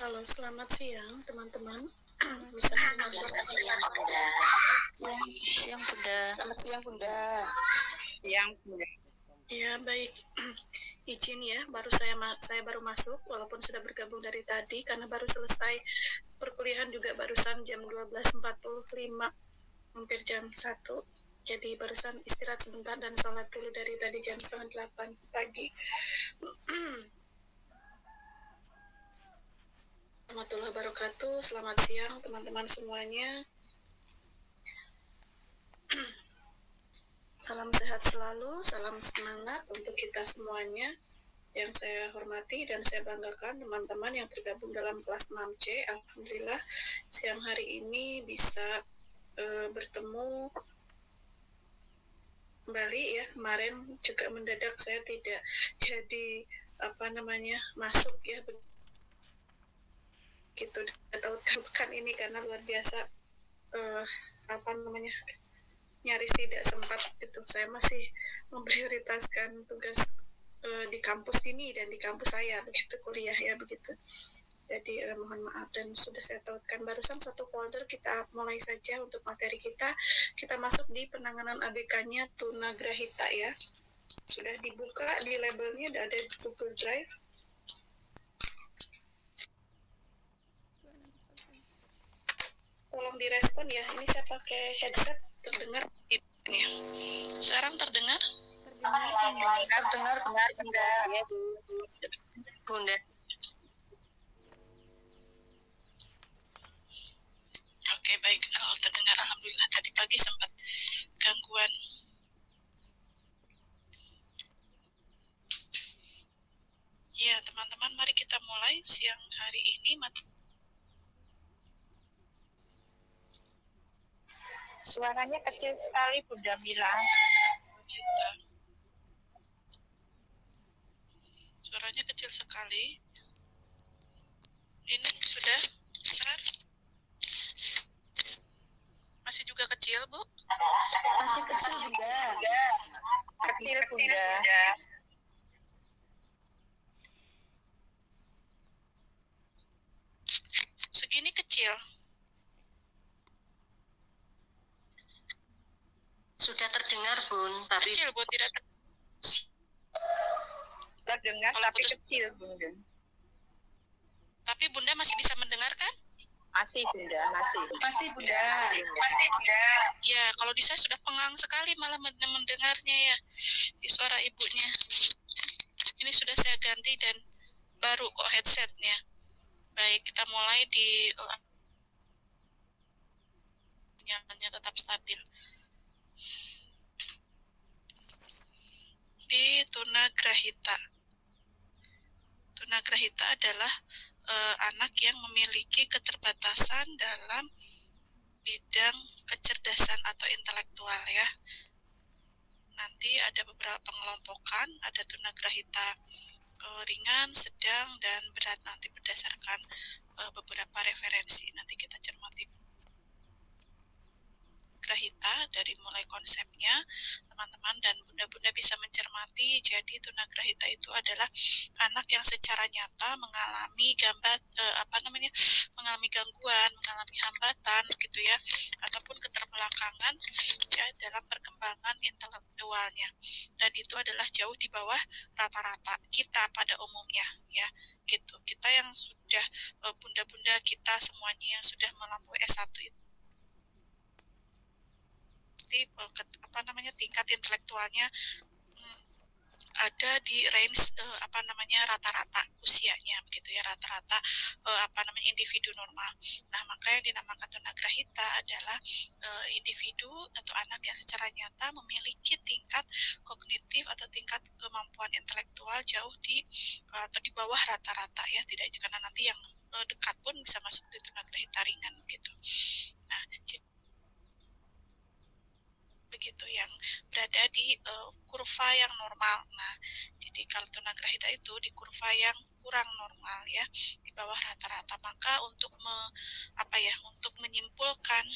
Halo, selamat siang teman-teman. Bisa Selamat siang Bunda. Siang Bunda. Selamat siang Bunda. Siang Bunda. Ya, baik. Izin ya, saya baru masuk walaupun sudah bergabung dari tadi karena baru selesai perkuliahan juga barusan jam 12.45, hampir jam 1. Jadi barusan istirahat sebentar dan sholat dulu dari tadi jam 7:30 pagi. Warahmatullahi wabarakatuh. Selamat siang teman-teman semuanya. Salam sehat selalu, salam semangat untuk kita semuanya. Yang saya hormati dan saya banggakan teman-teman yang tergabung dalam kelas 6C. Alhamdulillah siang hari ini bisa bertemu kembali ya. Kemarin juga mendadak saya tidak jadi masuk ya, begitu tahu kan ini karena luar biasa nyaris tidak sempat. Itu saya masih memprioritaskan tugas di kampus ini dan di kampus saya begitu kuliah ya begitu. Jadi mohon maaf dan sudah saya tautkan barusan satu folder. Kita mulai saja untuk materi kita masuk di penanganan ABK-nya tunagrahita ya. Sudah dibuka di labelnya, ada di Google Drive. Tolong direspon ya, ini saya pakai headset, terdengar ini. Sekarang terdengar? Terdengar Bunda. Ya, Bunda. Oke, baik. Terdengar alhamdulillah. Tadi pagi sempat gangguan. Ya, teman-teman, mari kita mulai siang hari ini. Suaranya kecil sekali Bunda Mila. Suaranya kecil sekali. Ini sudah besar? Masih juga kecil, Bu? Masih kecil juga. Kecil Bunda. Segini kecil. Sudah terdengar Bun, tapi kecil Bun, tidak terdengar tapi kecil Bunda. Tapi Bunda masih bisa mendengarkan? Masih Bunda, masih Bunda. Ya, kalau di saya sudah pengang sekali malah mendengarnya ya, di suara ibunya. Ini sudah saya ganti dan baru kok headsetnya. Baik, kita mulai di sinyalnya tetap stabil. Di tunagrahita. Tunagrahita adalah anak yang memiliki keterbatasan dalam bidang kecerdasan atau intelektual ya. Nanti ada beberapa pengelompokan, ada tunagrahita ringan, sedang, dan berat nanti berdasarkan beberapa referensi. Nanti kita cermati tunagrahita dari mulai konsepnya teman-teman, dan bunda-bunda bisa mencermati. Jadi tunagrahita itu adalah anak yang secara nyata mengalami mengalami gangguan, mengalami hambatan gitu ya, ataupun keterbelakangan ya dalam perkembangan intelektualnya, dan itu adalah jauh di bawah rata-rata kita pada umumnya ya gitu. Kita yang sudah bunda-bunda kita semuanya yang sudah melampaui S1 itu tingkat intelektualnya ada di range rata-rata usianya begitu ya, rata-rata individu normal. Nah, maka yang dinamakan tunagrahita adalah individu atau anak yang secara nyata memiliki tingkat kognitif atau tingkat kemampuan intelektual jauh di atau di bawah rata-rata ya, tidak, karena nanti yang dekat pun bisa masuk di tunagrahita ringan gitu. Nah, begitu yang berada di kurva yang normal. Nah, jadi kalau tunagrahita itu di kurva yang kurang normal ya, di bawah rata-rata. Maka untuk untuk menyimpulkan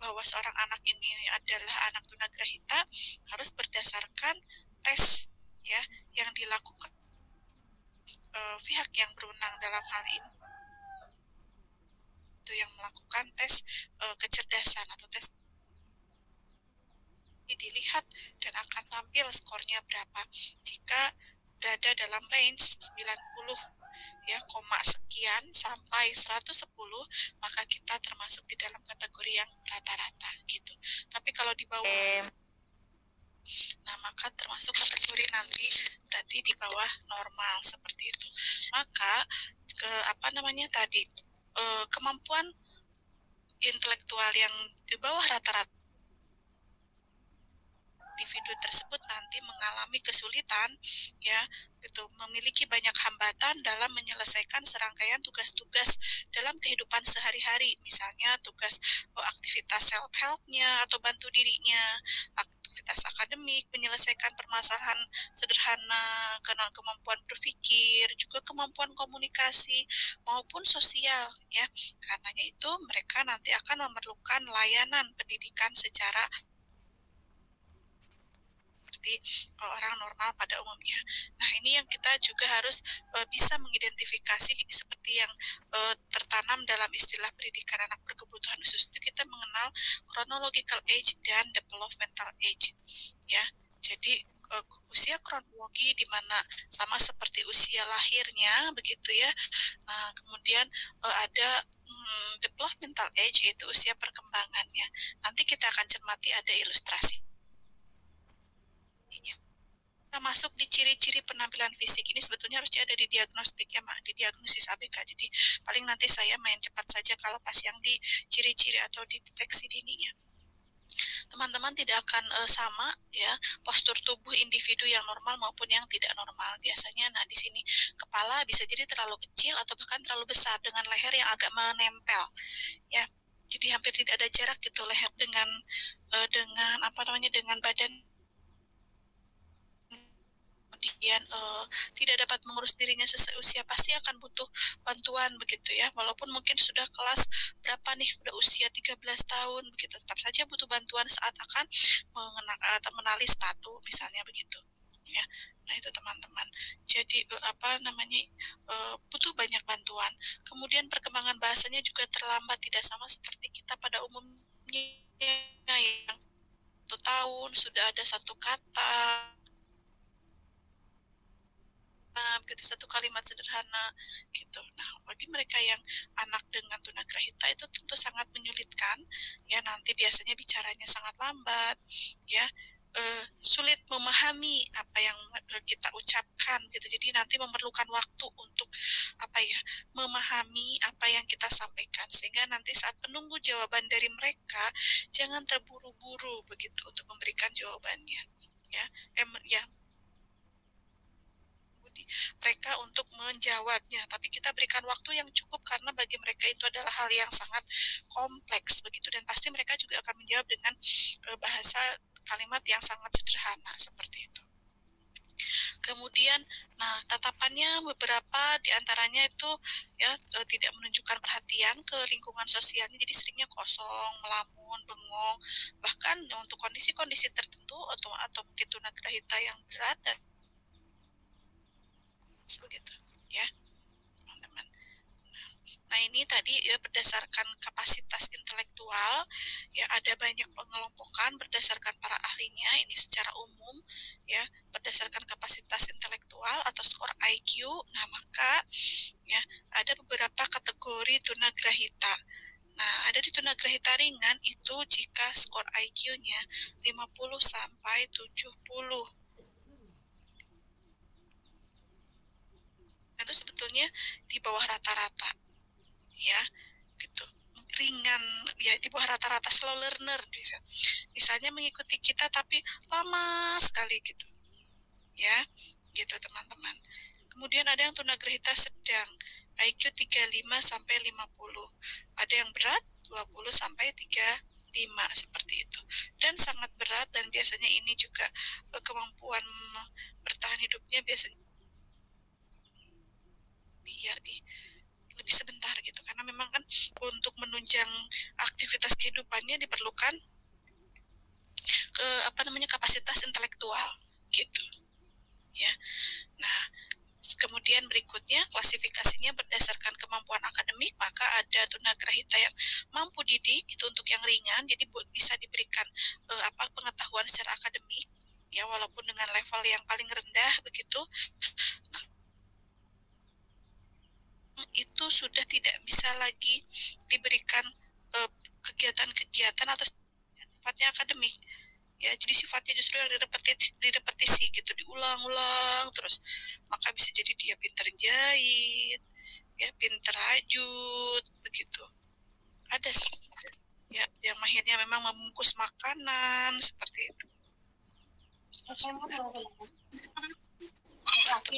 bahwa seorang anak ini adalah anak tunagrahita harus berdasarkan tes ya yang dilakukan pihak yang berwenang dalam hal ini. yang melakukan tes kecerdasan atau tes dilihat dan akan tampil skornya berapa. Jika berada dalam range 90 ya, koma sekian sampai 110, maka kita termasuk di dalam kategori yang rata-rata gitu. Tapi kalau di bawah, nah maka termasuk kategori nanti berarti di bawah normal seperti itu. Maka tadi kemampuan intelektual yang di bawah rata-rata individu tersebut nanti mengalami kesulitan ya, gitu, memiliki banyak hambatan dalam menyelesaikan serangkaian tugas-tugas dalam kehidupan sehari-hari, misalnya tugas aktivitas self-help-nya atau bantu dirinya, aktivitas akademik, menyelesaikan permasalahan sederhana, karena kemampuan berpikir, juga kemampuan komunikasi maupun sosial ya. Karenanya itu mereka nanti akan memerlukan layanan pendidikan secara seperti orang normal pada umumnya. Nah, ini yang kita juga harus bisa mengidentifikasi seperti yang tertanam dalam istilah pendidikan anak berkebutuhan khusus itu, kita mengenal chronological age dan developmental age. Ya, jadi usia kronologi di mana sama seperti usia lahirnya begitu ya. Nah, kemudian ada developmental age, yaitu usia perkembangannya. Nanti kita akan cermati ada ilustrasi. Kita masuk di ciri-ciri penampilan fisik ini sebetulnya harusnya ada di diagnostik ya, Mak, di diagnosis ABK. Jadi paling nanti saya main cepat saja kalau pas yang di ciri-ciri atau di deteksi dininya. Teman-teman tidak akan sama ya postur tubuh individu yang normal maupun yang tidak normal. Biasanya nah di sini kepala bisa jadi terlalu kecil atau bahkan terlalu besar dengan leher yang agak menempel ya. Jadi hampir tidak ada jarak gitu leher dengan dengan badan, kemudian tidak dapat mengurus dirinya sesuai usia, pasti akan butuh bantuan begitu ya, walaupun mungkin sudah kelas berapa nih, udah usia 13 tahun begitu, tetap saja butuh bantuan saat akan mengenali sepatu misalnya begitu ya. Nah itu teman-teman, jadi butuh banyak bantuan. Kemudian perkembangan bahasanya juga terlambat, tidak sama seperti kita pada umumnya yang 1 tahun sudah ada 1 kata, gitu, 1 kalimat sederhana gitu. Nah, bagi mereka yang anak dengan tunagrahita itu tentu sangat menyulitkan ya, nanti biasanya bicaranya sangat lambat ya, sulit memahami apa yang kita ucapkan gitu. Jadi nanti memerlukan waktu untuk memahami apa yang kita sampaikan, sehingga nanti saat menunggu jawaban dari mereka jangan terburu-buru begitu untuk memberikan jawabannya ya. Mereka untuk menjawabnya, tapi kita berikan waktu yang cukup karena bagi mereka itu adalah hal yang sangat kompleks begitu, dan pasti mereka juga akan menjawab dengan bahasa kalimat yang sangat sederhana seperti itu. Kemudian, nah tatapannya beberapa diantaranya itu ya tidak menunjukkan perhatian ke lingkungan sosialnya, jadi seringnya kosong, melamun, bengong, bahkan untuk kondisi-kondisi tertentu atau mungkin tunagrahita yang berat dan begitu ya teman-teman. Nah ini tadi ya berdasarkan kapasitas intelektual ya, ada banyak pengelompokan berdasarkan para ahlinya ini secara umum ya, berdasarkan kapasitas intelektual atau skor IQ. Nah maka ya ada beberapa kategori tunagrahita. Nah ada di tunagrahita ringan itu jika skor IQ-nya 50 sampai 70. Itu sebetulnya di bawah rata-rata ya, gitu, ringan ya, di bawah rata-rata slow learner misalnya mengikuti kita tapi lama sekali gitu ya, gitu teman-teman. Kemudian ada yang tunagrahita sedang, IQ 35 sampai 50, ada yang berat 20 sampai 35 seperti itu, dan sangat berat, dan biasanya ini juga kemampuan bertahan hidupnya biasanya lebih sebentar gitu, karena memang kan untuk menunjang aktivitas kehidupannya diperlukan kapasitas intelektual gitu ya. Nah kemudian berikutnya klasifikasinya berdasarkan kemampuan akademik, maka ada tunagrahita yang sudah tidak bisa lagi diberikan kegiatan-kegiatan atau sifatnya akademik. Ya, jadi sifatnya justru yang direpetisi gitu, diulang-ulang terus. Maka bisa jadi dia pintar jahit, ya pintar rajut begitu. Ada ya yang mahirnya memang membungkus makanan seperti itu. Terus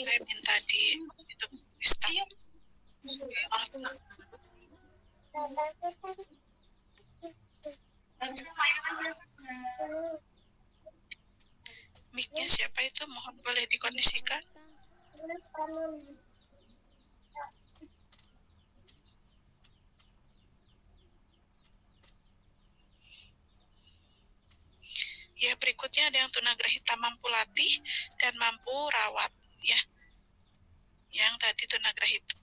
saya minta di itu start. Mic-nya siapa itu? Mohon boleh dikondisikan. Ya, berikutnya ada yang tunagrahita mampu latih dan mampu rawat, ya. Yang tadi tunagrahita.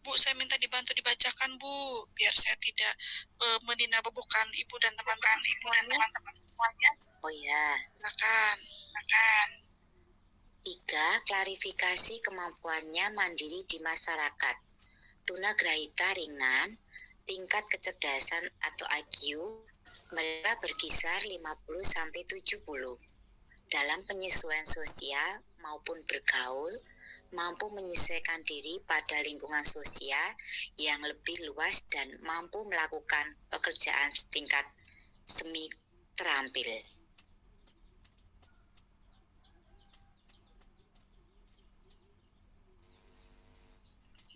Bu, saya minta dibantu dibacakan, Bu, biar saya tidak meninabobokan Ibu dan teman-teman semuanya. Oh ya. Silakan. 3. Klarifikasi kemampuannya mandiri di masyarakat. Tunagrahita ringan, tingkat kecerdasan atau IQ mereka berkisar 50-70. Dalam penyesuaian sosial maupun bergaul, mampu menyesuaikan diri pada lingkungan sosial yang lebih luas dan mampu melakukan pekerjaan setingkat semi terampil.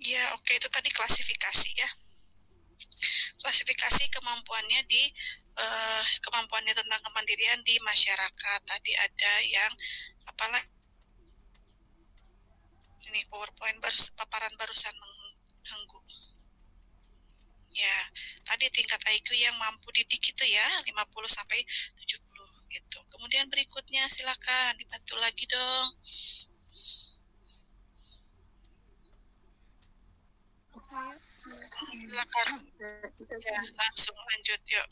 Ya, oke, itu tadi klasifikasi ya. Klasifikasi kemampuannya kemampuannya tentang kemandirian di masyarakat. Tadi ada yang apalah ini PowerPoint paparan barusan mengganggu. Ya, tadi tingkat IQ yang mampu didik itu ya 50-70 gitu. Kemudian berikutnya silakan dibantu lagi dong. Silakan. Ya, langsung lanjut yuk.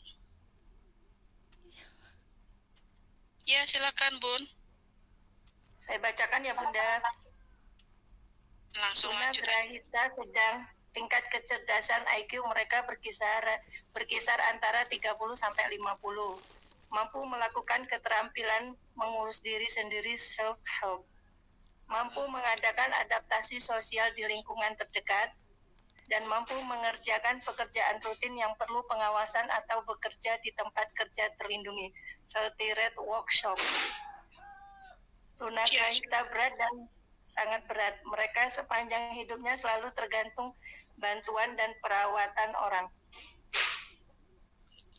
Ya, silakan Bun. Saya bacakan ya Bunda. Langsung lanjut. Tunagrahita sedang tingkat kecerdasan IQ mereka berkisar antara 30-50. Mampu melakukan keterampilan mengurus diri sendiri self-help. Mampu mengadakan adaptasi sosial di lingkungan terdekat dan mampu mengerjakan pekerjaan rutin yang perlu pengawasan atau bekerja di tempat kerja terlindungi, seperti workshop. Tunagrahita berat dan sangat berat. Mereka sepanjang hidupnya selalu tergantung bantuan dan perawatan orang.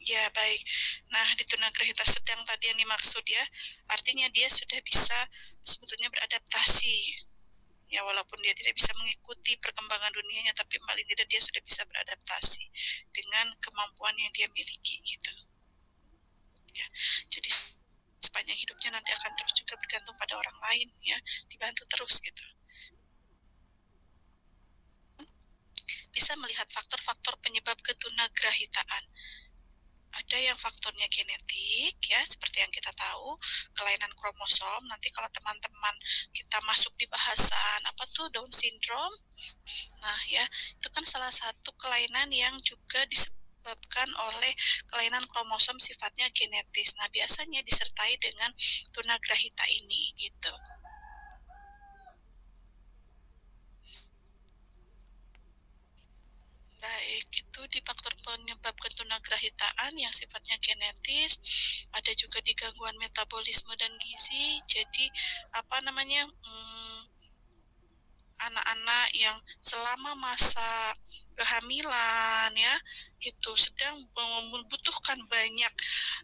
Ya, baik. Nah, di tunagrahita sedang tadi yang dimaksud ya, artinya dia sudah bisa sebetulnya beradaptasi. Ya, walaupun dia tidak bisa mengikuti perkembangan dunianya, tapi paling tidak dia sudah bisa beradaptasi dengan kemampuan yang dia miliki gitu. Ya, jadi sepanjang hidupnya nanti akan terus juga bergantung pada orang lain ya, dibantu terus gitu. Bisa melihat faktor-faktor penyebab ketunagrahitaan. Ada yang faktornya genetik ya, seperti yang kita tahu, kelainan kromosom. Nanti kalau teman-teman kita masuk di bahasan apa tuh Down syndrome. Nah, ya, itu kan salah satu kelainan yang juga disebabkan oleh kelainan kromosom sifatnya genetis. Nah, biasanya disertai dengan tunagrahita ini gitu. Baik, itu di faktor penyebab ketunagrahitaan yang sifatnya genetis, ada juga di gangguan metabolisme dan gizi. Jadi anak-anak yang selama masa kehamilan ya itu sedang membutuhkan banyak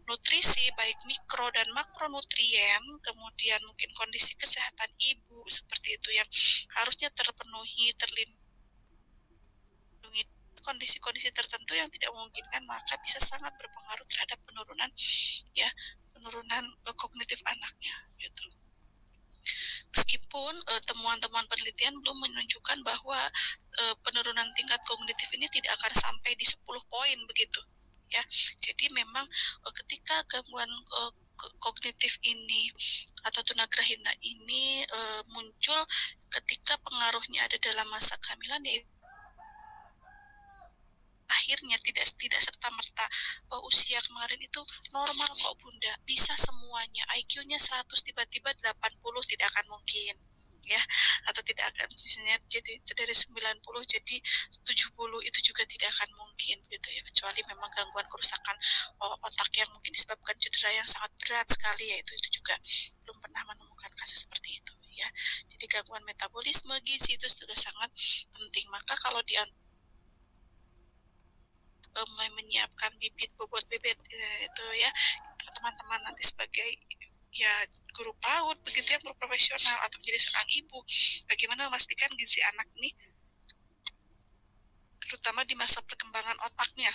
nutrisi baik mikro dan makronutrien, kemudian mungkin kondisi kesehatan ibu seperti itu yang harusnya terpenuhi, terlindungi kondisi-kondisi tertentu yang tidak memungkinkan, maka bisa sangat berpengaruh terhadap penurunan kognitif anaknya gitu. Meskipun temuan-temuan penelitian belum menunjukkan bahwa penurunan tingkat kognitif ini tidak akan sampai di 10 poin begitu ya. Jadi memang ketika gangguan kognitif ini atau tunagrahita ini kemungkinan ya akhirnya tidak serta merta usia kemarin itu normal kok Bunda, bisa semuanya. IQ-nya 100 tiba-tiba 80 tidak akan mungkin ya, atau tidak akan misalnya jadi dari 90 jadi 70 itu juga tidak akan mungkin gitu ya, kecuali memang gangguan kerusakan otak yang mungkin disebabkan cedera yang sangat berat sekali ya, itu juga belum pernah menemukan kasus seperti itu ya. Jadi gangguan metabolisme gizi itu sudah sangat penting. Maka kalau di mulai menyiapkan bibit bobot bebek itu ya, teman-teman nanti sebagai ya guru PAUD begitu ya, guru profesional atau menjadi seorang ibu, bagaimana memastikan gizi anak ini terutama di masa perkembangan otaknya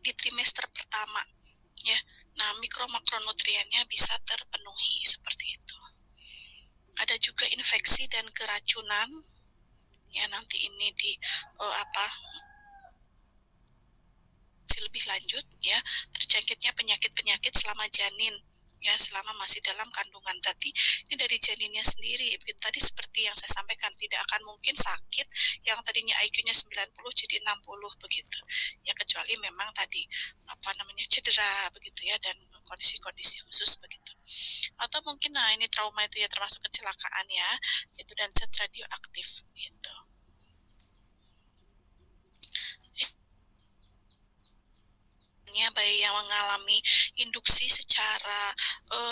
di trimester pertama ya. Nah, mikro makronutriennya bisa terpenuhi seperti itu. Ada juga infeksi dan keracunan ya, nanti ini di lebih lanjut ya, terjangkitnya penyakit-penyakit selama janin ya, selama masih dalam kandungan. Berarti ini dari janinnya sendiri. Begitu tadi seperti yang saya sampaikan, tidak akan mungkin sakit yang tadinya IQ-nya 90 jadi 60 begitu. Ya kecuali memang tadi cedera begitu ya, dan kondisi-kondisi khusus begitu. Atau mungkin ini trauma itu ya, termasuk kecelakaan ya, itu dan zat radioaktif gitu. Bayi yang mengalami induksi secara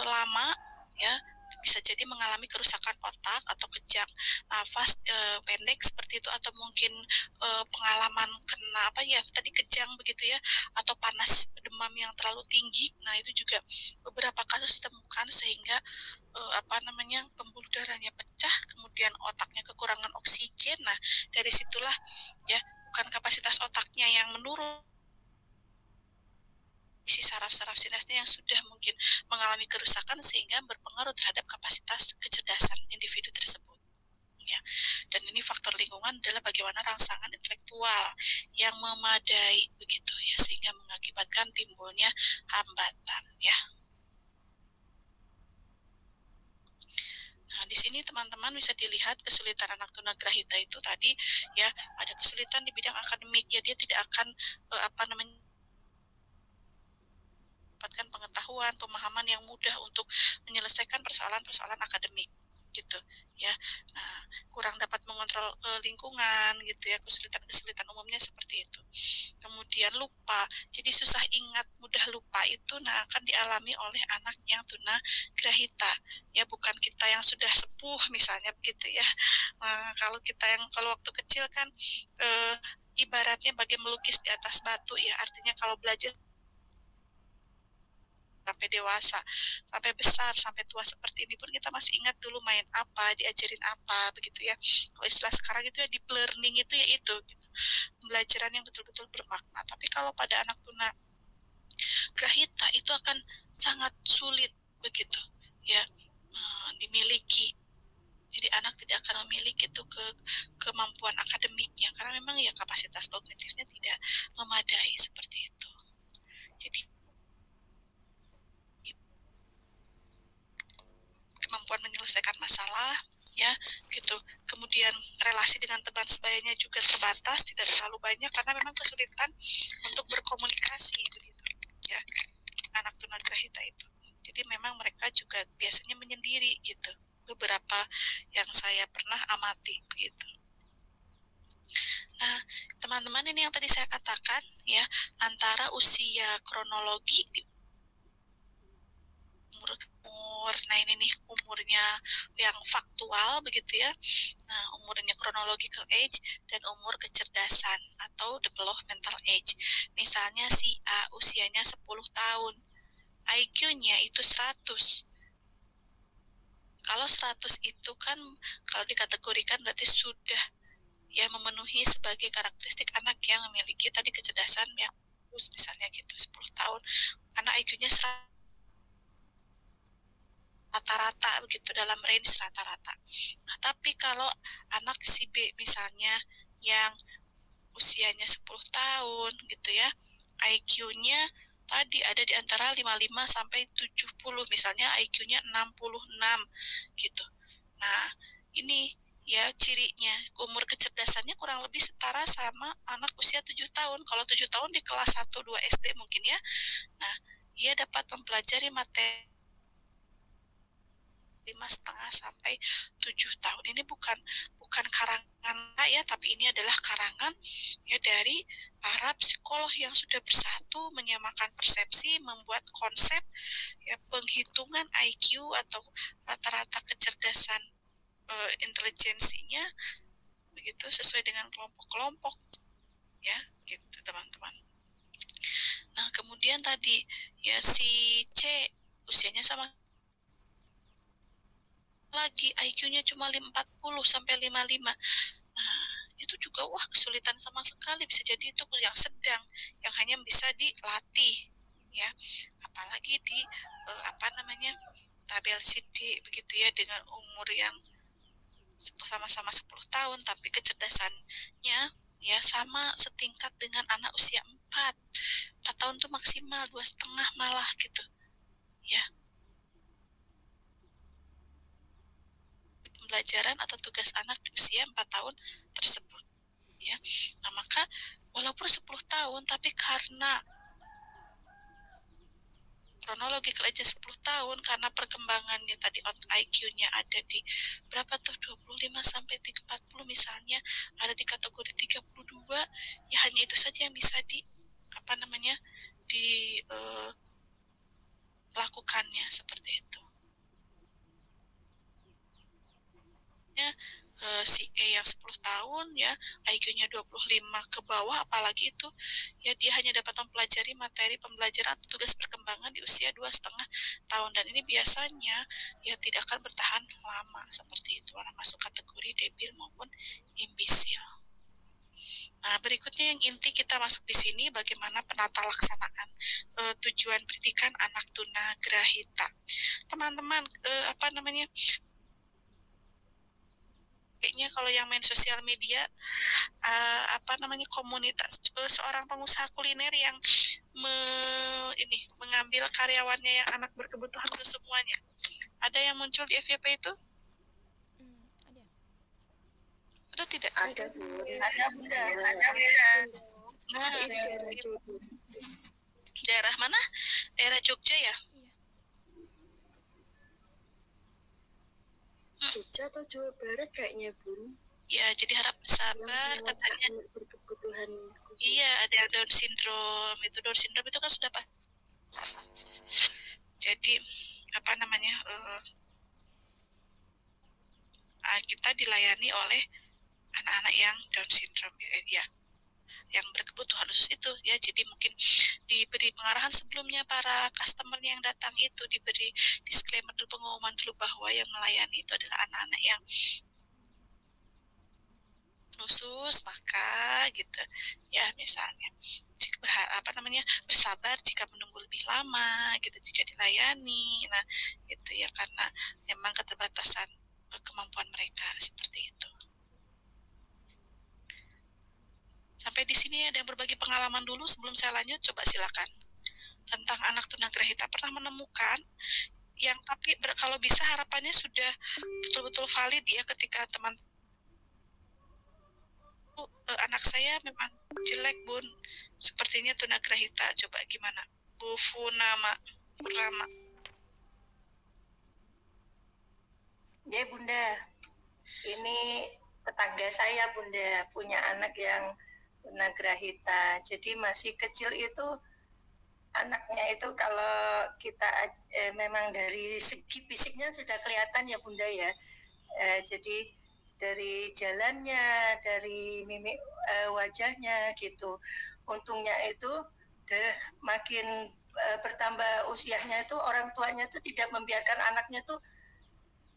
lama ya, bisa jadi mengalami kerusakan otak atau kejang nafas pendek seperti itu, atau mungkin pengalaman kena tadi kejang begitu ya, atau panas demam yang terlalu tinggi. Nah, itu juga beberapa kasus ditemukan sehingga pembuluh darahnya pecah, kemudian otaknya kekurangan oksigen. Nah, dari situlah ya, bukan kapasitas otaknya yang menurun, isi saraf-saraf sinapsnya yang sudah mungkin mengalami kerusakan sehingga berpengaruh terhadap kapasitas kecerdasan individu tersebut ya. Dan ini faktor lingkungan adalah bagaimana rangsangan intelektual yang memadai begitu ya, sehingga mengakibatkan timbulnya hambatan ya. Nah, di sini teman-teman bisa dilihat kesulitan anak tunagrahita itu tadi ya, ada kesulitan di bidang akademik ya, dia tidak akan mendapatkan pengetahuan, pemahaman yang mudah untuk menyelesaikan persoalan-persoalan akademik gitu ya. Nah, kurang dapat mengontrol lingkungan gitu ya, kesulitan umumnya seperti itu. Kemudian lupa, jadi susah ingat, mudah lupa itu akan dialami oleh anak yang tunagrahita ya, bukan kita yang sudah sepuh misalnya begitu ya. Kalau waktu kecil kan ibaratnya bagai melukis di atas batu ya, artinya kalau belajar sampai dewasa, sampai besar, sampai tua seperti ini pun kita masih ingat dulu main apa, diajarin apa begitu ya. Kalau istilah sekarang itu ya deep learning itu ya itu gitu, pembelajaran yang betul-betul bermakna. Tapi kalau pada anak tunagrahita itu akan sangat sulit begitu ya dimiliki. Jadi anak tidak akan memiliki itu kemampuan akademiknya karena memang ya kapasitas kognitifnya tidak memadai seperti itu. Jadi kemampuan menyelesaikan masalah ya gitu, kemudian relasi dengan teman sebayanya juga terbatas, tidak terlalu banyak karena memang kesulitan untuk berkomunikasi begitu ya anak tunagrahita itu. Jadi memang mereka juga biasanya menyendiri gitu, beberapa yang saya pernah amati gitu. Nah, teman-teman, ini yang tadi saya katakan ya, antara usia kronologi nah ini nih umurnya yang faktual begitu ya. Nah, umurnya chronological age dan umur kecerdasan atau developmental age. Misalnya si A usianya 10 tahun, IQ-nya itu 100. Kalau 100 itu kan kalau dikategorikan berarti sudah ya memenuhi sebagai karakteristik anak yang memiliki tadi kecerdasan yang bagus misalnya gitu, 10 tahun. Karena IQ-nya 100 rata-rata begitu, dalam range rata-rata. Nah, tapi kalau anak si B misalnya yang usianya 10 tahun gitu ya, IQ-nya tadi ada di antara 55 sampai 70, misalnya IQ-nya 66 gitu. Nah, ini ya cirinya umur kecerdasannya kurang lebih setara sama anak usia 7 tahun. Kalau 7 tahun di kelas 1 2 SD mungkin ya. Nah, ia dapat mempelajari materi 5,5 sampai 7 tahun. Ini bukan karangan ya, tapi ini adalah karangan ya dari para psikolog yang sudah bersatu menyamakan persepsi, membuat konsep ya penghitungan IQ atau rata-rata kecerdasan intelijensinya begitu sesuai dengan kelompok-kelompok ya gitu teman-teman. Nah kemudian tadi ya si C usianya sama lagi, IQ-nya cuma 40 sampai 55. Nah, itu juga wah kesulitan sama sekali, bisa jadi itu yang sedang yang hanya bisa dilatih ya. Apalagi di tabel CD begitu ya, dengan umur yang sama-sama 10 tahun tapi kecerdasannya ya sama setingkat dengan anak usia 4 tahun tuh maksimal, 2,5 malah gitu ya. Pembelajaran atau tugas anak di usia 4 tahun tersebut ya. Nah maka walaupun 10 tahun tapi karena kronologi kerja 10 tahun karena perkembangannya tadi IQ-nya ada di berapa tuh 25 sampai 40 misalnya, ada di kategori 32 ya, hanya itu saja yang bisa dilakukannya seperti itu ya. Si E yang 10 tahun ya IQ-nya 25 ke bawah, apalagi itu ya dia hanya dapat mempelajari materi pembelajaran atau tugas perkembangan di usia 2,5 tahun, dan ini biasanya ya tidak akan bertahan lama seperti itu, karena masuk kategori debil maupun imbisil. Nah, berikutnya yang inti kita masuk di sini bagaimana penata laksanaan tujuan pendidikan anak tunagrahita. Teman-teman, kayaknya kalau yang main sosial media komunitas seorang pengusaha kuliner yang mengambil karyawannya yang anak berkebutuhan khusus semuanya. Ada yang muncul di FYP itu? Ada tidak? Ada bunda. Nah, daerah mana? Daerah Jogja ya? Jogja atau Jawa Barat kayaknya Bun. Ya, jadi harap sabar katanya. Berkebutuhan. Iya, ada Down syndrome. Itu Down syndrome itu kan sudah jadi kita dilayani oleh anak-anak yang Down syndrome ya, yang berkebutuhan khusus itu ya. Jadi mungkin diberi pengarahan sebelumnya, para customer yang datang itu diberi disclaimer dulu, pengumuman dulu bahwa yang melayani itu adalah anak-anak yang khusus, maka gitu ya, misalnya bersabar jika menunggu lebih lama gitu jika dilayani. Nah itu ya karena memang keterbatasan kemampuan mereka seperti itu. Sampai di sini ada yang berbagi pengalaman dulu sebelum saya lanjut? Coba silakan. Tentang anak tunagrahita, pernah menemukan yang tapi kalau bisa harapannya sudah betul-betul valid ya, ketika teman anak saya memang jelek Bun, sepertinya tunagrahita. Coba gimana Bu Funama Rama? Ya bunda, ini tetangga saya bunda punya anak yang tunagrahita. Jadi masih kecil itu anaknya itu kalau kita memang dari segi fisiknya sudah kelihatan ya bunda ya. Jadi dari jalannya, dari mimik wajahnya gitu. Untungnya itu makin bertambah usianya itu orang tuanya itu tidak membiarkan anaknya tuh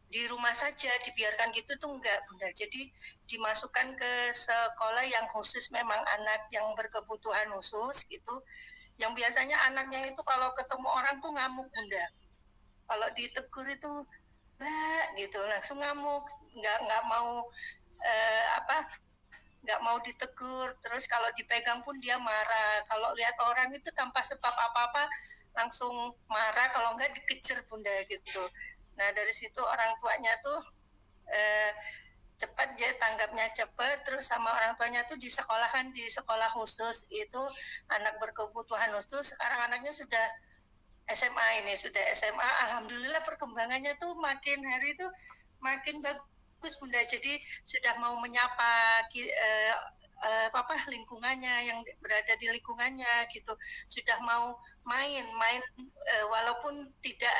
di rumah saja dibiarkan gitu tuh enggak bunda. Jadi dimasukkan ke sekolah yang khusus, memang anak yang berkebutuhan khusus gitu. Yang biasanya anaknya itu kalau ketemu orang tuh ngamuk bunda. Kalau ditegur itu Mbak gitu langsung ngamuk, nggak mau nggak mau ditegur. Terus kalau dipegang pun dia marah. Kalau lihat orang itu tanpa sebab apa-apa langsung marah, kalau nggak dikejar bunda gitu. Nah dari situ orang tuanya tuh cepat, dia tanggapnya cepat, terus sama orang tuanya tuh di sekolah khusus itu anak berkebutuhan khusus. Sekarang anaknya sudah SMA, alhamdulillah perkembangannya tuh makin hari itu makin bagus Bunda. Jadi sudah mau menyapa lingkungannya yang berada di lingkungannya gitu, sudah mau main walaupun tidak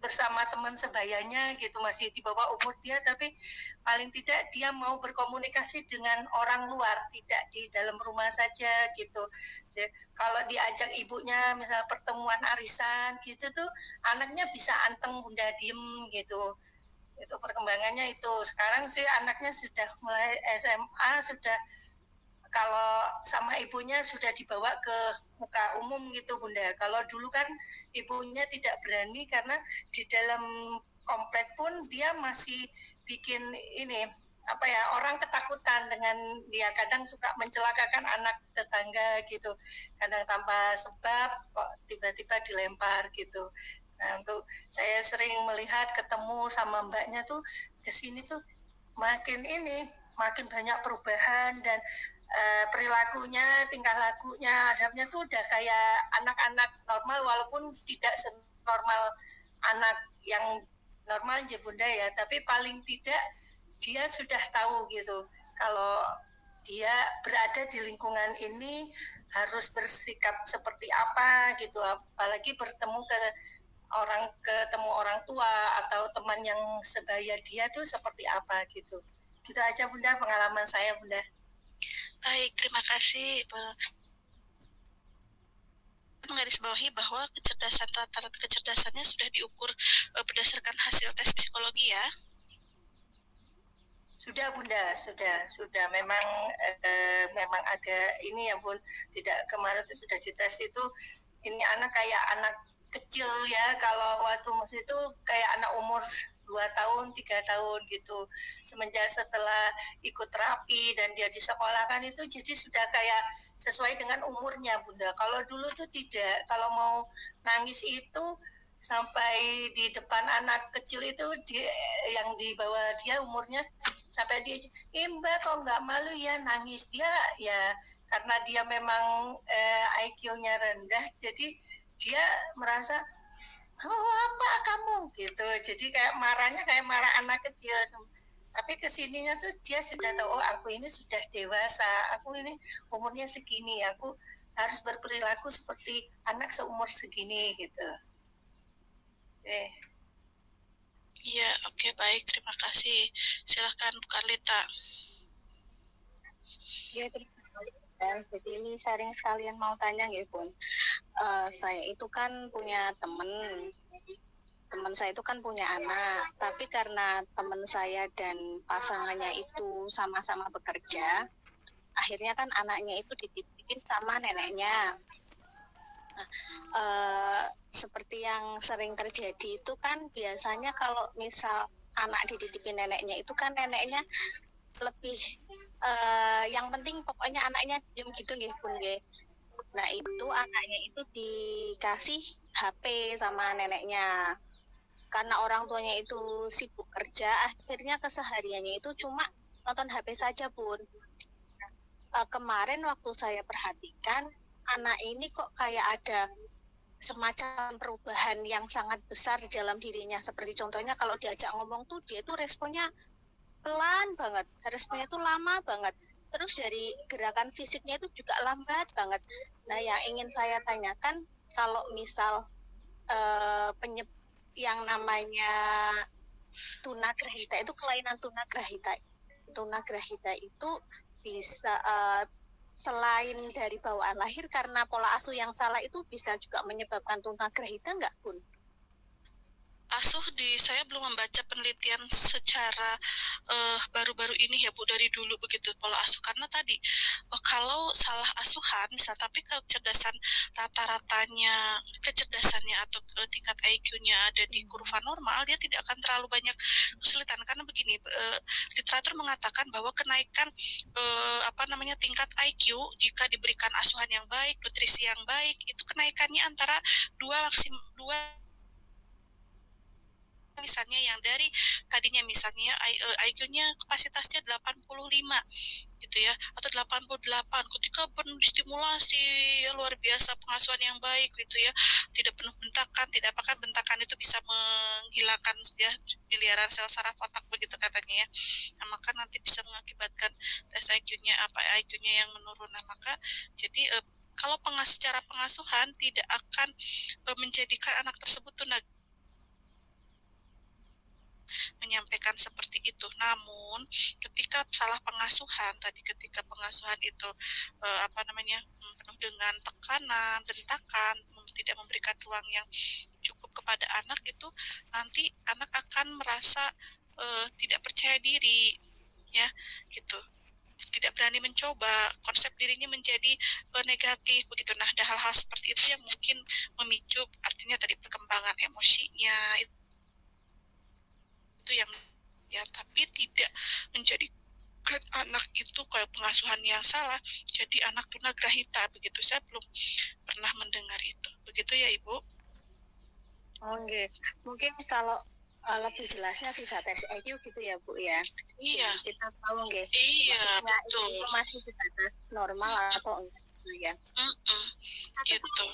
bersama teman sebayanya gitu, masih di bawah umur dia, tapi paling tidak dia mau berkomunikasi dengan orang luar, tidak di dalam rumah saja gitu. Jadi, kalau diajak ibunya misal pertemuan arisan gitu tuh anaknya bisa anteng Bunda, diem gitu. Itu perkembangannya itu. Sekarang sih anaknya sudah mulai SMA, sudah kalau sama ibunya sudah dibawa ke muka umum gitu Bunda. Kalau dulu kan ibunya tidak berani karena di dalam komplek pun dia masih bikin ini orang ketakutan dengan dia, kadang suka mencelakakan anak tetangga gitu, kadang tanpa sebab kok tiba-tiba dilempar gitu. Nah, untuk saya sering melihat ketemu sama mbaknya tuh kesini tuh makin banyak perubahan dan perilakunya, tingkah lakunya, adabnya tuh udah kayak anak-anak normal, walaupun tidak senormal anak yang normal aja Bunda ya, tapi paling tidak dia sudah tahu gitu kalau dia berada di lingkungan ini harus bersikap seperti apa gitu, apalagi ketemu orang tua atau teman yang sebaya dia tuh seperti apa gitu. Gitu aja Bunda pengalaman saya Bunda. Baik, terima kasih. Menggarisbawahi bahwa rata-rata kecerdasannya sudah diukur berdasarkan hasil tes psikologi ya. Sudah Bunda, sudah memang agak ini ya Bun, tidak kemarin itu sudah dites itu, ini anak kayak anak kecil ya, kalau waktu masih itu kayak anak umur 2 tahun, 3 tahun gitu. Semenjak setelah ikut terapi dan dia disekolahkan itu jadi sudah kayak sesuai dengan umurnya Bunda. Kalau dulu tuh tidak, kalau mau nangis itu sampai di depan anak kecil itu yang di bawah dia umurnya, sampai dia, Mbak kok nggak malu ya nangis, dia ya karena dia memang IQ-nya rendah, jadi dia merasa apa kamu gitu, jadi kayak marahnya kayak marah anak kecil. Tapi kesininya tuh dia sudah tahu, oh aku ini sudah dewasa, aku ini umurnya segini, aku harus berperilaku seperti anak seumur segini gitu. Iya, oke, baik, terima kasih. Silahkan Bu Karlita. Ya, terima kasih. Jadi ini sharing sekalian mau tanya ya Bun. Saya itu kan punya teman saya itu kan punya anak, tapi karena teman saya dan pasangannya itu sama-sama bekerja, akhirnya kan anaknya itu dititipin sama neneknya. Seperti yang sering terjadi itu kan biasanya kalau misal anak dititipin neneknya itu kan neneknya lebih yang penting pokoknya anaknya diem gitu nih Bun. Nah itu anaknya itu dikasih HP sama neneknya. Karena orang tuanya itu sibuk kerja, akhirnya kesehariannya itu cuma nonton HP saja Bun. Kemarin waktu saya perhatikan, anak ini kok kayak ada semacam perubahan yang sangat besar di dalam dirinya. Seperti contohnya kalau diajak ngomong tuh dia tuh responnya pelan banget, responnya tuh lama banget. Terus dari gerakan fisiknya itu juga lambat banget. Nah yang ingin saya tanyakan, kalau misal yang namanya tunagrahita itu, kelainan tunagrahita itu bisa selain dari bawaan lahir karena pola asuh yang salah itu bisa juga menyebabkan tunagrahita nggak Bun? Saya belum membaca penelitian secara baru-baru ini ya Bu, dari dulu begitu pola asuh, karena tadi kalau salah asuhan misal, tapi kecerdasan rata-ratanya kecerdasannya atau tingkat IQ-nya ada di kurva normal, dia tidak akan terlalu banyak kesulitan. Karena begini, literatur mengatakan bahwa kenaikan tingkat IQ jika diberikan asuhan yang baik, nutrisi yang baik, itu kenaikannya antara 2 misalnya yang dari tadinya misalnya IQ-nya kapasitasnya 8 gitu ya, atau 88 ketika penuh stimulasi ya, luar biasa, pengasuhan yang baik gitu ya, tidak penuh bentakan, tidak apakah bentakan itu bisa menghilangkan ya miliaran sel saraf otak begitu katanya ya. Nah, maka nanti bisa mengakibatkan tes IQ-nya yang menurun. Nah, maka jadi kalau secara pengasuhan tidak akan menjadikan anak tersebut tuh menyampaikan seperti itu. Namun ketika salah pengasuhan tadi, ketika pengasuhan itu penuh dengan tekanan, bentakan, tidak memberikan ruang yang cukup kepada anak, itu nanti anak akan merasa tidak percaya diri ya gitu, tidak berani mencoba, konsep dirinya menjadi negatif begitu. Nah, ada hal-hal seperti itu yang mungkin memicu artinya tadi perkembangan emosinya itu yang ya, tapi tidak menjadikan anak itu kayak pengasuhan yang salah jadi anak tunagrahita begitu. Saya belum pernah mendengar itu begitu ya Ibu. Oke, mungkin kalau lebih jelasnya bisa tes IQ gitu ya Bu ya. Iya. Kita tahu nggih. Iya, betul. Itu masih sebatas normal atau enggak gitu ya. Gitu.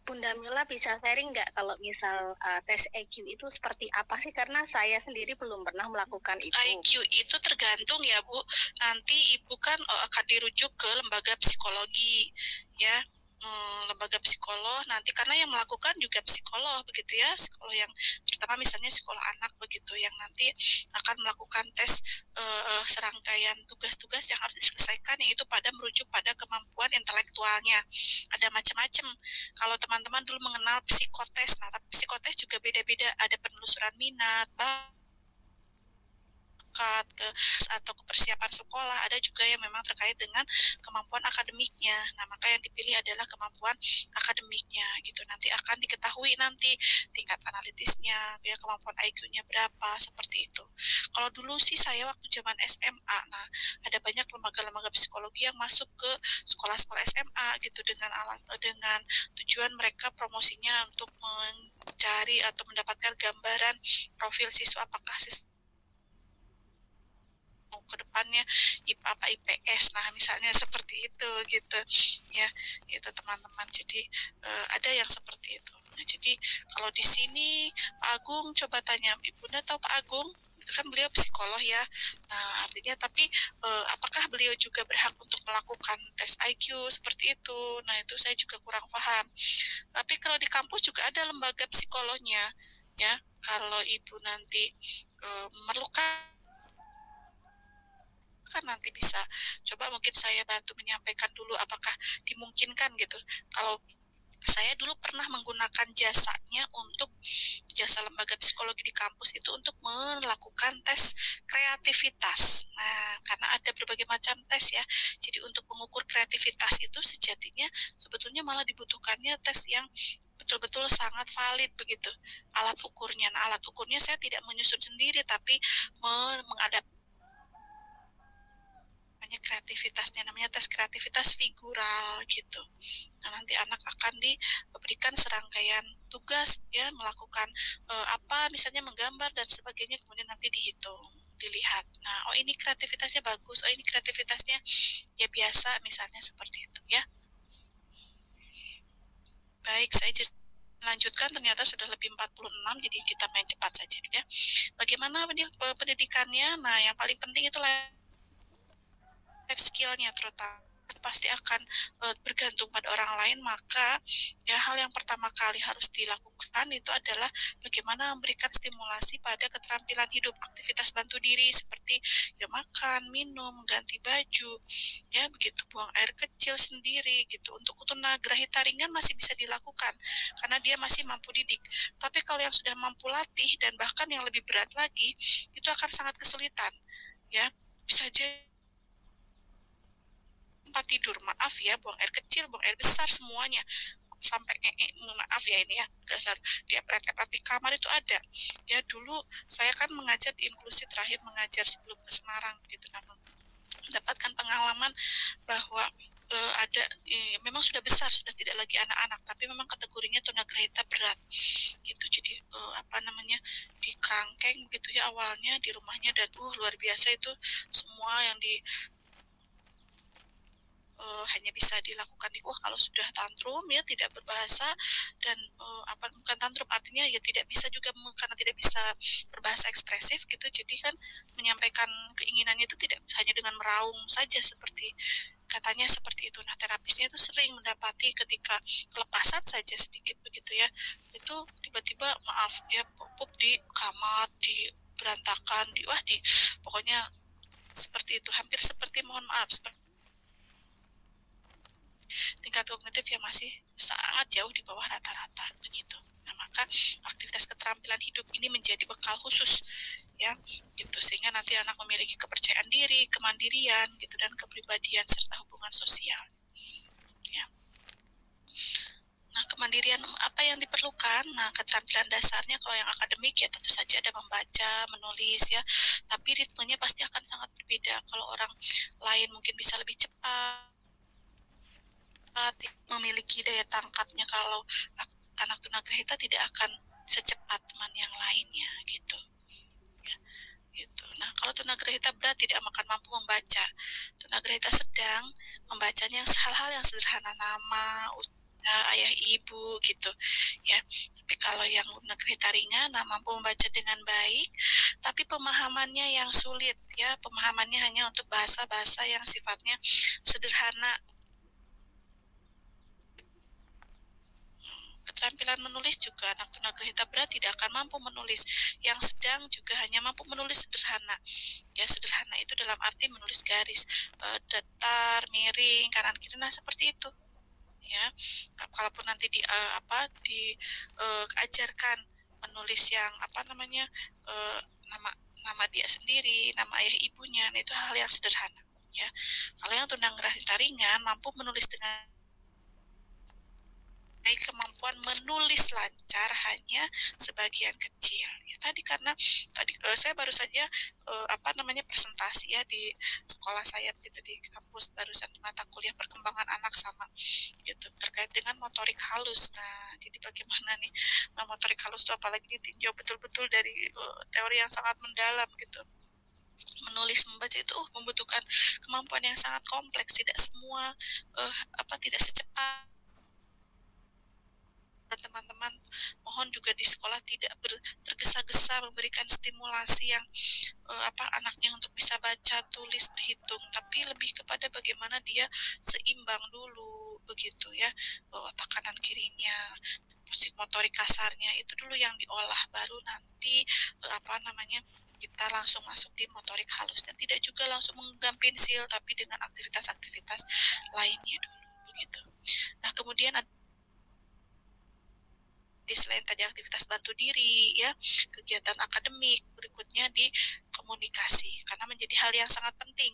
Bunda Mila bisa sharing nggak kalau misal tes IQ itu seperti apa sih? Karena saya sendiri belum pernah melakukan itu. IQ itu tergantung ya Bu. Nanti Ibu kan akan dirujuk ke lembaga psikologi ya. Lembaga psikolog nanti, karena yang melakukan juga psikolog begitu ya, psikolog yang pertama misalnya psikolog anak begitu, yang nanti akan melakukan tes serangkaian tugas-tugas yang harus diselesaikan, yaitu pada merujuk pada kemampuan intelektualnya. Ada macam-macam. Kalau teman-teman dulu mengenal psikotes, nah tapi psikotes juga beda-beda, ada penelusuran minat, atau kepersiapan sekolah, ada juga yang memang terkait dengan kemampuan akademiknya. Nah, maka yang dipilih adalah kemampuan akademiknya gitu. Nanti akan diketahui nanti tingkat analitisnya, ya kemampuan IQ-nya berapa, seperti itu. Kalau dulu sih saya waktu zaman SMA, nah ada banyak lembaga-lembaga psikologi yang masuk ke sekolah-sekolah SMA gitu dengan tujuan mereka promosinya untuk mencari atau mendapatkan gambaran profil siswa, apakah siswa ke depannya IPA apa IPS, nah misalnya seperti itu gitu ya, itu teman-teman. Jadi ada yang seperti itu. Nah, jadi kalau di sini Pak Agung coba tanya, Ibunda tahu Pak Agung? Itu kan beliau psikolog ya. Nah, artinya tapi apakah beliau juga berhak untuk melakukan tes IQ seperti itu? Nah, itu saya juga kurang paham. Tapi kalau di kampus juga ada lembaga psikolognya ya. Kalau Ibu nanti memerlukan, kan nanti bisa coba mungkin saya bantu menyampaikan dulu apakah dimungkinkan gitu. Kalau saya dulu pernah menggunakan jasanya untuk jasa lembaga psikologi di kampus itu untuk melakukan tes kreativitas. Nah, karena ada berbagai macam tes ya. Jadi untuk mengukur kreativitas itu sejatinya sebetulnya malah dibutuhkannya tes yang betul-betul sangat valid begitu alat ukurnya. Nah, alat ukurnya saya tidak menyusun sendiri tapi mengadaptasi kreativitasnya, namanya tes kreativitas figural gitu. Nah, nanti anak akan diberikan serangkaian tugas ya, melakukan misalnya menggambar dan sebagainya, kemudian nanti dihitung, dilihat. Nah, oh ini kreativitasnya bagus, oh ini kreativitasnya ya biasa, misalnya seperti itu ya. Baik, saya lanjutkan, ternyata sudah lebih 46, jadi kita main cepat saja ya. Bagaimana pendidikannya? Nah, yang paling penting itu life skill-nya terutama pasti akan bergantung pada orang lain. Maka ya hal yang pertama kali harus dilakukan itu adalah bagaimana memberikan stimulasi pada keterampilan hidup, aktivitas bantu diri seperti ya makan, minum, ganti baju ya begitu, buang air kecil sendiri gitu. Untuk tunagrahita ringan masih bisa dilakukan karena dia masih mampu didik. Tapi kalau yang sudah mampu latih dan bahkan yang lebih berat lagi itu akan sangat kesulitan ya, bisa jadi tempat tidur, maaf ya, buang air kecil, buang air besar, semuanya sampai maaf ya ini ya, dasar dia epret di kamar itu ada ya. Dulu saya kan mengajar di inklusi, terakhir mengajar sebelum ke Semarang gitu, namun mendapatkan pengalaman bahwa memang sudah besar, sudah tidak lagi anak-anak, tapi memang kategorinya tunagrahita berat gitu. Jadi di kerangkeng gitu ya awalnya di rumahnya, dan luar biasa itu semua yang hanya bisa dilakukan kalau sudah tantrum ya tidak berbahasa, dan bukan tantrum artinya ya tidak bisa juga karena tidak bisa berbahasa ekspresif gitu, jadi kan menyampaikan keinginannya itu tidak hanya dengan meraung saja seperti katanya seperti itu. Nah, terapisnya itu sering mendapati ketika kelepasan saja sedikit begitu ya, itu tiba-tiba maaf ya pup di kamar, di berantakan, pokoknya seperti itu, hampir seperti mohon maaf seperti tingkat kognitif yang masih sangat jauh di bawah rata-rata begitu. Nah, maka aktivitas keterampilan hidup ini menjadi bekal khusus ya gitu, sehingga nanti anak memiliki kepercayaan diri, kemandirian gitu, dan kepribadian serta hubungan sosial ya. Nah, kemandirian apa yang diperlukan? Nah, keterampilan dasarnya kalau yang akademik ya tentu saja ada membaca, menulis ya, tapi ritmenya pasti akan sangat berbeda. Kalau orang lain mungkin bisa lebih cepat memiliki daya tangkapnya, kalau anak tunagrahita tidak akan secepat teman yang lainnya gitu ya, gitu. Nah, kalau tunagrahita berat tidak akan mampu membaca. Tunagrahita sedang membacanya hal-hal yang sederhana, nama, ayah ibu gitu ya. Tapi kalau yang tunagrahita ringan mampu membaca dengan baik, tapi pemahamannya yang sulit ya, pemahamannya hanya untuk bahasa-bahasa yang sifatnya sederhana. Keterampilan menulis juga anak tunagrahita berat tidak akan mampu menulis. Yang sedang juga hanya mampu menulis sederhana. Ya, sederhana itu dalam arti menulis garis datar, miring, kanan kiri, nah seperti itu. Ya, kalaupun nanti diajarkan menulis yang nama dia sendiri, nama ayah ibunya, nah itu hal yang sederhana. Ya, kalau yang tunagrahita ringan mampu menulis dengan kemampuan menulis lancar hanya sebagian kecil ya, karena saya baru saja presentasi ya di sekolah saya gitu, di kampus barusan di mata kuliah perkembangan anak sama gitu terkait dengan motorik halus. Nah, jadi bagaimana nih motorik halus itu apalagi ditinjau betul-betul dari teori yang sangat mendalam gitu. Menulis, membaca itu membutuhkan kemampuan yang sangat kompleks, tidak semua tidak secepat. Dan teman-teman mohon juga di sekolah tidak tergesa-gesa memberikan stimulasi yang anaknya untuk bisa baca, tulis, berhitung, tapi lebih kepada bagaimana dia seimbang dulu begitu ya, otak kanan kirinya, musik motorik kasarnya itu dulu yang diolah, baru nanti kita langsung masuk di motorik halus, dan tidak juga langsung menggenggam pensil, tapi dengan aktivitas-aktivitas lainnya dulu begitu. Nah, kemudian selain tadi aktivitas bantu diri ya, kegiatan akademik, berikutnya di komunikasi karena menjadi hal yang sangat penting.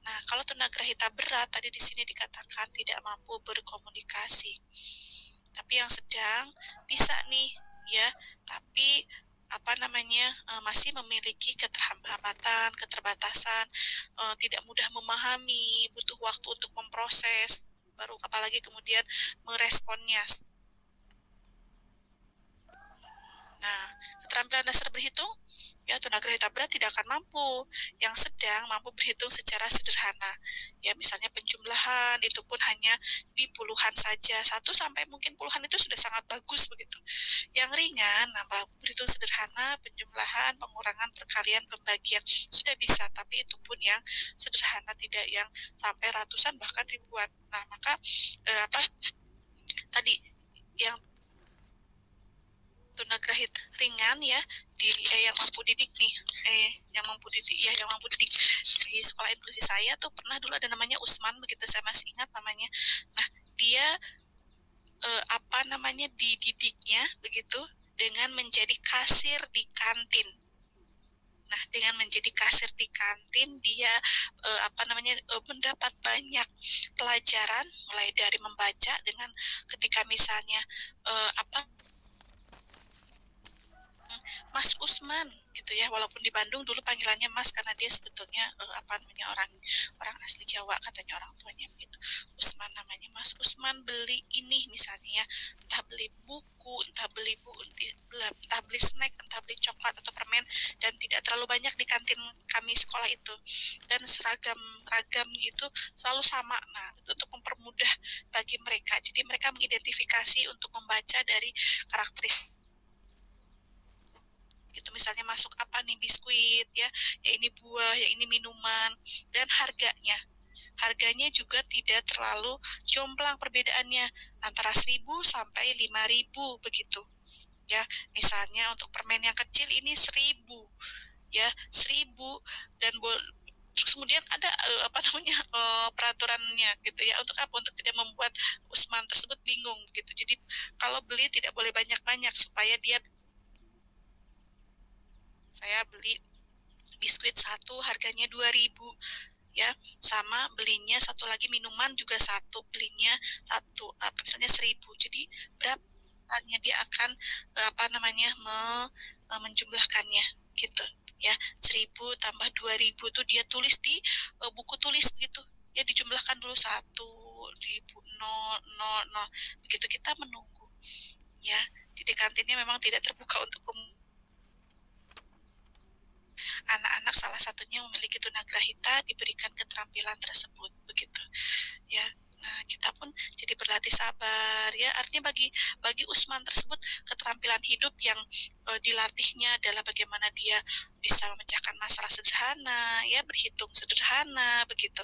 Nah, kalau tunagrahita berat tadi di sini dikatakan tidak mampu berkomunikasi, tapi yang sedang bisa nih ya, tapi masih memiliki keterhambatan, keterbatasan, tidak mudah memahami, butuh waktu untuk memproses, baru apalagi kemudian meresponnya. Nah, keterampilan dasar berhitung, ya tunagrahita berat tidak akan mampu. Yang sedang mampu berhitung secara sederhana. Ya, misalnya penjumlahan itu pun hanya di puluhan saja, 1 sampai mungkin puluhan itu sudah sangat bagus begitu. Yang ringan, berhitung sederhana, penjumlahan, pengurangan, perkalian, pembagian sudah bisa, tapi itu pun yang sederhana, tidak yang sampai ratusan bahkan ribuan. Nah, maka tadi yang tunagrahita ringan ya yang mampu didik nih yang mampu didik di sekolah inklusi saya tuh pernah dulu ada namanya Usman begitu, saya masih ingat namanya. Nah, dia dididiknya begitu dengan menjadi kasir di kantin. Nah, dengan menjadi kasir di kantin dia mendapat banyak pelajaran mulai dari membaca, dengan ketika misalnya Mas Usman gitu ya, walaupun di Bandung dulu panggilannya Mas karena dia sebetulnya orang asli Jawa katanya orang tuanya begitu. Usman namanya, Mas Usman beli ini misalnya ya, entah beli buku, entah beli snack, entah beli coklat atau permen, dan tidak terlalu banyak di kantin kami sekolah itu, dan ragam itu selalu sama. Nah, itu untuk mempermudah bagi mereka, jadi mereka mengidentifikasi untuk membaca dari karakteristik itu, misalnya masuk apa nih, biskuit ya, ya ini buah, ya ini minuman, dan harganya juga tidak terlalu jomplang perbedaannya, antara 1.000 sampai 5.000 begitu ya. Misalnya untuk permen yang kecil ini 1.000 ya, 1.000, dan terus kemudian ada peraturannya gitu ya, untuk apa, untuk tidak membuat Usman tersebut bingung gitu. Jadi kalau beli tidak boleh banyak-banyak supaya dia, saya beli biskuit satu harganya 2.000 ya, sama belinya satu lagi minuman juga satu, belinya satu misalnya 1.000, jadi berapanya dia akan menjumlahkannya gitu ya. 1.000 tambah 2.000 tuh dia tulis di buku tulis gitu ya, dijumlahkan dulu 1.000 0 begitu. Kita menunggu ya, jadi kantinnya memang tidak terbuka untuk anak-anak, salah satunya memiliki tunagrahita diberikan keterampilan tersebut begitu ya. Nah, kita pun jadi berlatih sabar ya. Artinya bagi Usman tersebut keterampilan hidup yang dilatihnya adalah bagaimana dia bisa memecahkan masalah sederhana ya, berhitung sederhana begitu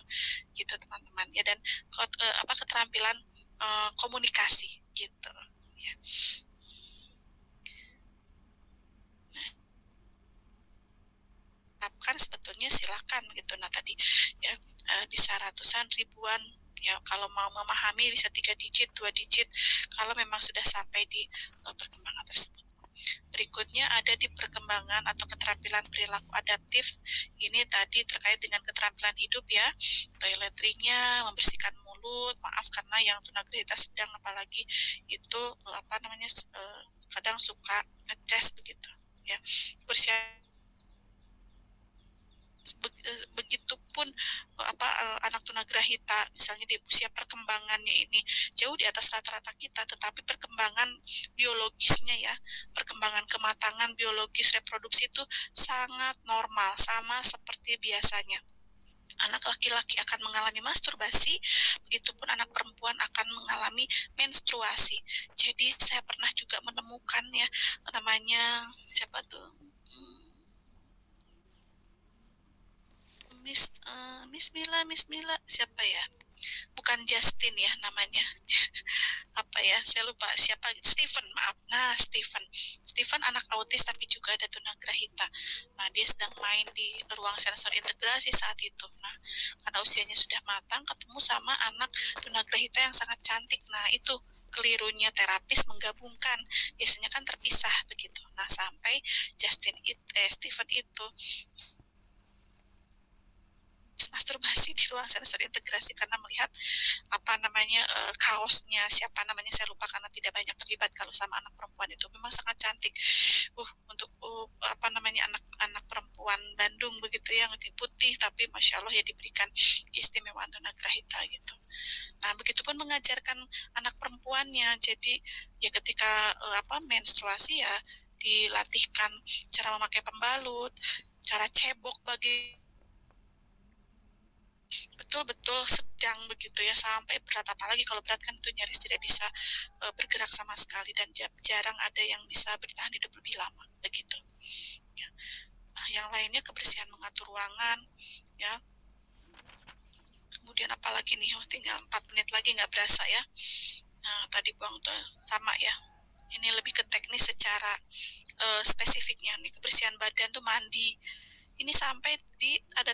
gitu teman-teman ya, dan keterampilan komunikasi gitu ya. Kan sebetulnya silakan gitu. Nah tadi ya bisa ratusan, ribuan ya, kalau mau memahami bisa 3 digit, 2 digit kalau memang sudah sampai di perkembangan tersebut. Berikutnya ada di perkembangan atau keterampilan perilaku adaptif. Ini tadi terkait dengan keterampilan hidup ya, toiletry-nya, membersihkan mulut. Maaf karena yang tunagrahita sedang apalagi itu kadang suka ngeces begitu ya. Begitupun anak tunagrahita misalnya di usia perkembangannya ini jauh di atas rata-rata kita, tetapi perkembangan biologisnya ya, perkembangan kematangan biologis reproduksi itu sangat normal, sama seperti biasanya. Anak laki-laki akan mengalami masturbasi, begitupun anak perempuan akan mengalami menstruasi. Jadi saya pernah juga menemukan ya, namanya siapa tuh, Miss Mila siapa ya, bukan Justin ya namanya apa ya, saya lupa siapa, Steven, maaf. Nah Steven anak autis tapi juga ada tunagrahita. Nah dia sedang main di ruang sensor integrasi saat itu. Nah karena usianya sudah matang, ketemu sama anak tunagrahita yang sangat cantik. Nah itu kelirunya terapis menggabungkan, biasanya kan terpisah begitu. Nah sampai Steven itu masturbasi di ruang sensor integrasi karena melihat kaosnya siapa namanya, saya lupa karena tidak banyak terlibat. Kalau sama anak perempuan itu memang sangat cantik untuk anak perempuan Bandung begitu yang putih, tapi masya Allah ya diberikan keistimewaan tunagrahita gitu. Nah begitupun mengajarkan anak perempuannya, jadi ya ketika menstruasi ya dilatihkan cara memakai pembalut, cara cebok bagi betul-betul sedang begitu ya, sampai berat, apalagi kalau berat kan itu nyaris tidak bisa bergerak sama sekali, dan jarang ada yang bisa bertahan hidup lebih lama begitu ya. Nah, yang lainnya kebersihan mengatur ruangan ya. Kemudian apalagi nih, tinggal 4 menit lagi nggak berasa ya. Nah tadi buang tuh sama ya, ini lebih ke teknis secara spesifiknya nih. Kebersihan badan tuh mandi, ini sampai ada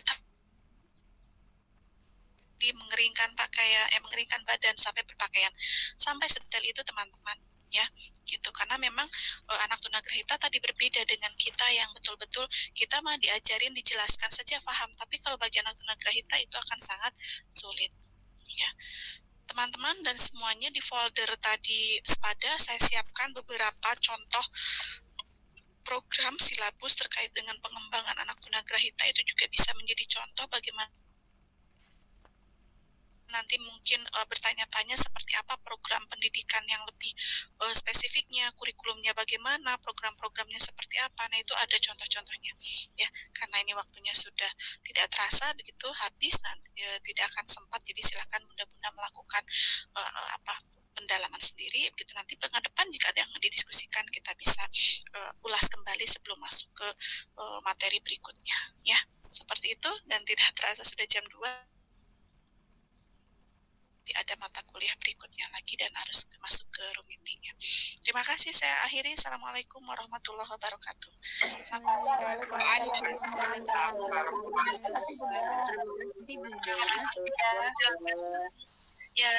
mengeringkan pakaian, mengeringkan badan sampai berpakaian, sampai sedetail itu teman-teman ya gitu. Karena memang anak tunagrahita tadi berbeda dengan kita yang betul-betul kita mah diajarin, dijelaskan saja paham, tapi kalau bagi anak tunagrahita itu akan sangat sulit ya teman-teman. Dan semuanya di folder tadi Spada saya siapkan beberapa contoh program silabus terkait dengan pengembangan anak tunagrahita itu juga bisa menjadi contoh bagaimana nanti mungkin bertanya-tanya seperti apa program pendidikan yang lebih spesifiknya, kurikulumnya bagaimana, program-programnya seperti apa. Nah, itu ada contoh-contohnya ya. Karena ini waktunya sudah tidak terasa begitu habis, nanti tidak akan sempat, jadi silakan bunda-bunda melakukan pendalaman sendiri begitu. Nanti pekan depan jika ada yang didiskusikan kita bisa ulas kembali sebelum masuk ke materi berikutnya ya. Seperti itu, dan tidak terasa sudah jam 2. Ada mata kuliah berikutnya lagi dan harus masuk ke room meetingnya. Terima kasih, saya akhiri. Assalamualaikum warahmatullahi wabarakatuh. Ya.